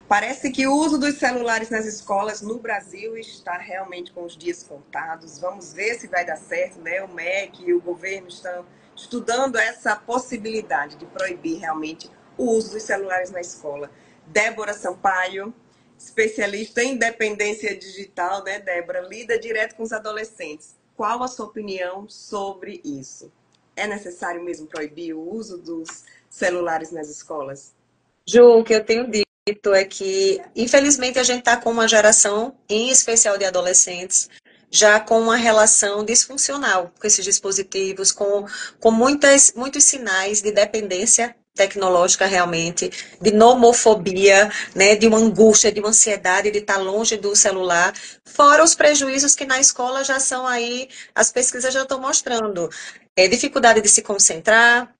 Parece que o uso dos celulares nas escolas no Brasil está realmente com os dias contados. Vamos ver se vai dar certo, né? O MEC e o governo estão estudando essa possibilidade de proibir realmente o uso dos celulares na escola. Débora Sampaio, especialista em dependência digital, né, Débora? Lida direto com os adolescentes. Qual a sua opinião sobre isso? É necessário mesmo proibir o uso dos celulares nas escolas? Ju, o que eu tenho dito é que, infelizmente, a gente está com uma geração, em especial de adolescentes, já com uma relação disfuncional com esses dispositivos, com muitos sinais de dependência tecnológica realmente, de nomofobia, né, de uma angústia, de uma ansiedade de estar longe do celular, fora os prejuízos que na escola já são aí, as pesquisas já estão mostrando. Dificuldade de se concentrar,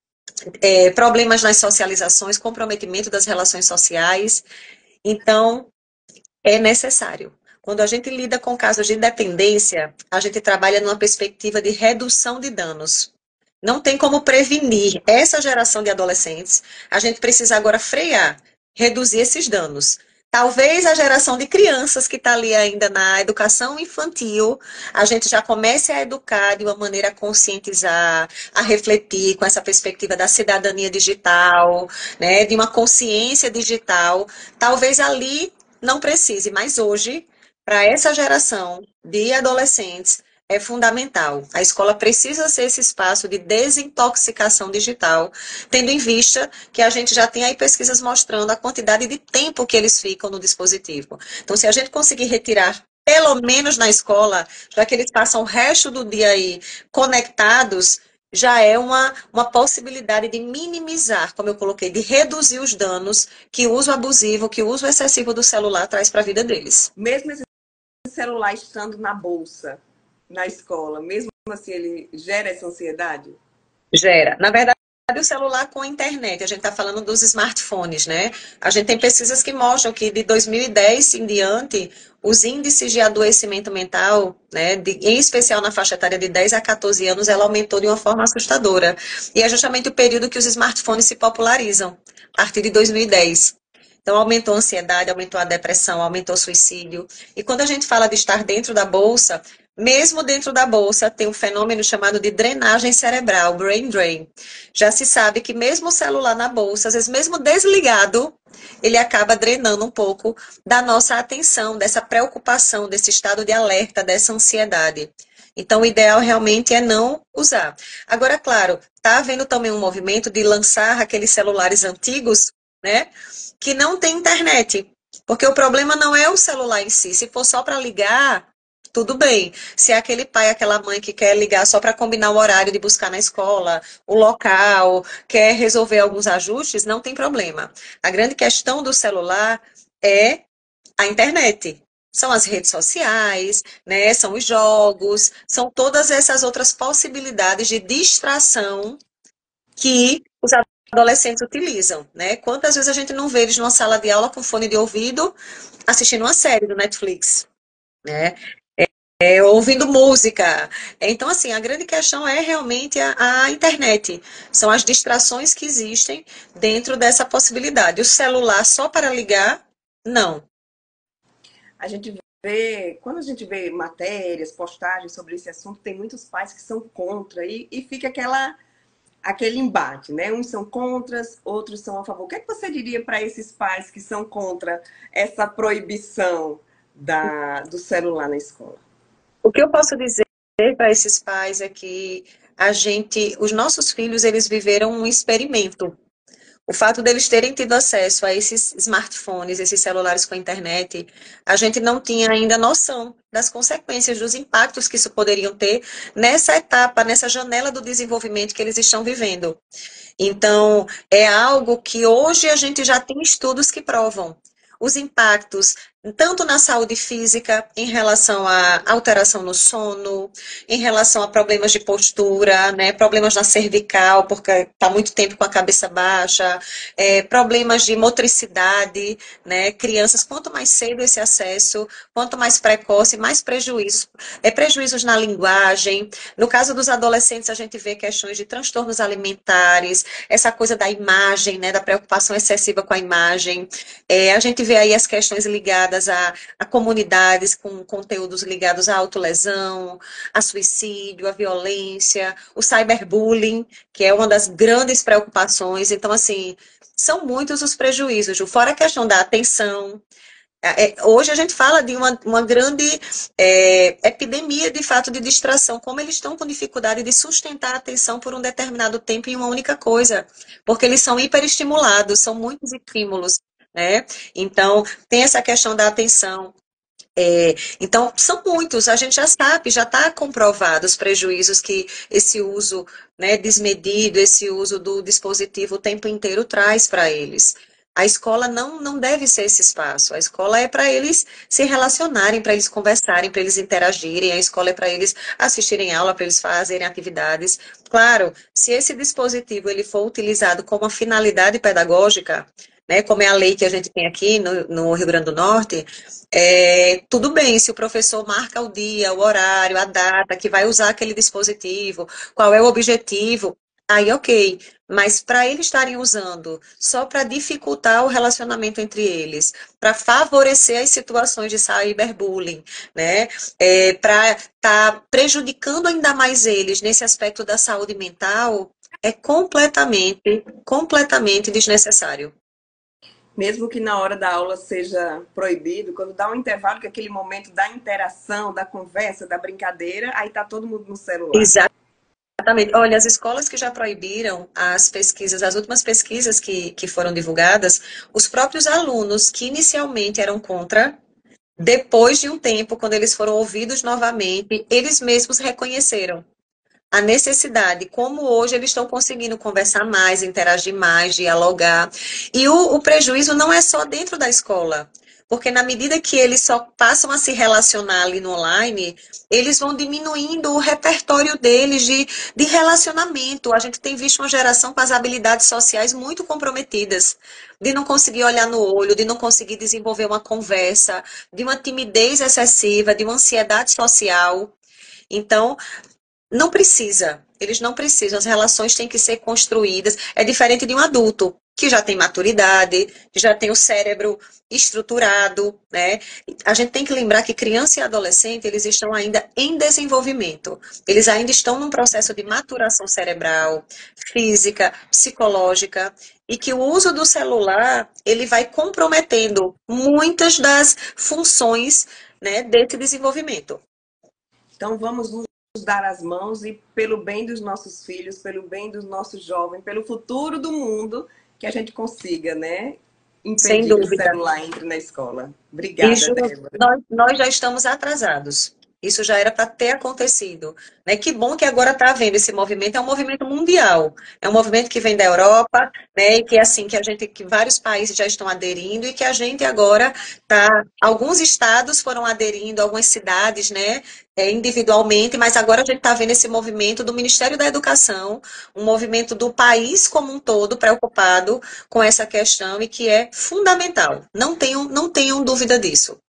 problemas nas socializações, comprometimento das relações sociais. Então, é necessário. Quando a gente lida com casos de dependência, a gente trabalha numa perspectiva de redução de danos. Não tem como prevenir essa geração de adolescentes. A gente precisa agora frear, reduzir esses danos. Talvez a geração de crianças que está ali ainda na educação infantil, a gente já comece a educar de uma maneira a conscientizar, a refletir com essa perspectiva da cidadania digital, né, de uma consciência digital. Talvez ali não precise, mas hoje, para essa geração de adolescentes, é fundamental. A escola precisa ser esse espaço de desintoxicação digital, tendo em vista que a gente já tem aí pesquisas mostrando a quantidade de tempo que eles ficam no dispositivo. Então, se a gente conseguir retirar, pelo menos na escola, já que eles passam o resto do dia aí conectados, já é uma possibilidade de minimizar, como eu coloquei, de reduzir os danos que o uso abusivo, que o uso excessivo do celular traz para a vida deles. Mesmo esse celular estando na bolsa, na escola, mesmo assim ele gera essa ansiedade? Gera. Na verdade, o celular com a internet, a gente está falando dos smartphones, né? A gente tem pesquisas que mostram que de 2010 em diante, os índices de adoecimento mental, né, em especial na faixa etária de 10 a 14 anos, ela aumentou de uma forma assustadora. E é justamente o período que os smartphones se popularizam, a partir de 2010. Então, aumentou a ansiedade, aumentou a depressão, aumentou o suicídio. E quando a gente fala de estar dentro da bolsa, mesmo dentro da bolsa, tem um fenômeno chamado de drenagem cerebral, brain drain. Já se sabe que mesmo o celular na bolsa, às vezes mesmo desligado, ele acaba drenando um pouco da nossa atenção, dessa preocupação, desse estado de alerta, dessa ansiedade. Então, o ideal realmente é não usar. Agora, claro, está havendo também um movimento de lançar aqueles celulares antigos, né, que não tem internet. Porque o problema não é o celular em si. Se for só para ligar, tudo bem. Se é aquele pai, aquela mãe que quer ligar só para combinar o horário de buscar na escola, o local, quer resolver alguns ajustes, não tem problema. A grande questão do celular é a internet. São as redes sociais, né? São os jogos, são todas essas outras possibilidades de distração que os adolescentes utilizam, né? Quantas vezes a gente não vê eles numa sala de aula com fone de ouvido assistindo uma série do Netflix, né? Ouvindo música. Então, assim, a grande questão é realmente a internet. São as distrações que existem dentro dessa possibilidade. O celular só para ligar, não. A gente vê, quando a gente vê matérias, postagens sobre esse assunto, tem muitos pais que são contra e fica aquele embate, né? Uns são contra, outros são a favor. O que é que você diria para esses pais que são contra essa proibição do celular na escola? O que eu posso dizer para esses pais é que os nossos filhos, eles viveram um experimento. O fato deles terem tido acesso a esses smartphones, esses celulares com internet, a gente não tinha ainda noção das consequências, dos impactos que isso poderiam ter nessa etapa, nessa janela do desenvolvimento que eles estão vivendo. Então, é algo que hoje a gente já tem estudos que provam os impactos tanto na saúde física, em relação à alteração no sono, em relação a problemas de postura, né, problemas na cervical, porque está muito tempo com a cabeça baixa, problemas de motricidade, né, crianças, quanto mais cedo esse acesso, quanto mais precoce, mais prejuízo, prejuízos na linguagem. No caso dos adolescentes, a gente vê questões de transtornos alimentares, essa coisa da imagem, né, da preocupação excessiva com a imagem. A gente vê aí as questões ligadas a comunidades com conteúdos ligados à autolesão, a suicídio, a violência, o cyberbullying, que é uma das grandes preocupações. Então, assim, são muitos os prejuízos, Ju. Fora a questão da atenção. Hoje a gente fala de uma grande epidemia, de fato, de distração, como eles estão com dificuldade de sustentar a atenção por um determinado tempo em uma única coisa, porque eles são hiperestimulados, são muitos estímulos, né? Então, tem essa questão da atenção. Então, são muitos, a gente já sabe, já está comprovado os prejuízos que esse uso, né, desmedido, esse uso do dispositivo o tempo inteiro traz para eles. A escola não deve ser esse espaço. A escola é para eles se relacionarem, para eles conversarem, para eles interagirem. A escola é para eles assistirem aula, para eles fazerem atividades. Claro, se esse dispositivo ele for utilizado como uma finalidade pedagógica, né, como é a lei que a gente tem aqui no Rio Grande do Norte, tudo bem, se o professor marca o dia, o horário, a data que vai usar aquele dispositivo, qual é o objetivo, aí ok. Mas para eles estarem usando só para dificultar o relacionamento entre eles, para favorecer as situações de cyberbullying, né? Para estar prejudicando ainda mais eles nesse aspecto da saúde mental, é completamente desnecessário. Mesmo que na hora da aula seja proibido, quando dá um intervalo, que é aquele momento da interação, da conversa, da brincadeira, aí tá todo mundo no celular. Exatamente. Olha, as escolas que já proibiram as pesquisas, as últimas pesquisas que foram divulgadas, os próprios alunos que inicialmente eram contra, depois de um tempo, quando eles foram ouvidos novamente, eles mesmos reconheceram a necessidade, como hoje eles estão conseguindo conversar mais, interagir mais, dialogar. E o prejuízo não é só dentro da escola, porque na medida que eles só passam a se relacionar ali no online, eles vão diminuindo o repertório deles de relacionamento. A gente tem visto uma geração com as habilidades sociais muito comprometidas, de não conseguir olhar no olho, de não conseguir desenvolver uma conversa, de uma timidez excessiva, de uma ansiedade social. Então, não precisa, eles não precisam, as relações têm que ser construídas. É diferente de um adulto, que já tem maturidade, que já tem o cérebro estruturado, né? A gente tem que lembrar que criança e adolescente, eles estão ainda em desenvolvimento. Eles ainda estão num processo de maturação cerebral, física, psicológica, e que o uso do celular, ele vai comprometendo muitas das funções, né, desse desenvolvimento. Então vamos nos dar as mãos e pelo bem dos nossos filhos, pelo bem dos nossos jovens, pelo futuro do mundo, que a gente consiga, né, Sem impedir que o dúvida. celular entre na escola. Obrigada, Isso, Débora. nós já estamos atrasados. Isso já era para ter acontecido. Né? Que bom que agora está havendo esse movimento, é um movimento mundial. É um movimento que vem da Europa, né? E que assim, que vários países já estão aderindo e que a gente agora tá. Alguns estados foram aderindo, algumas cidades, né? Individualmente, mas agora a gente está vendo esse movimento do Ministério da Educação, um movimento do país como um todo preocupado com essa questão e que é fundamental. Não tenham dúvida disso.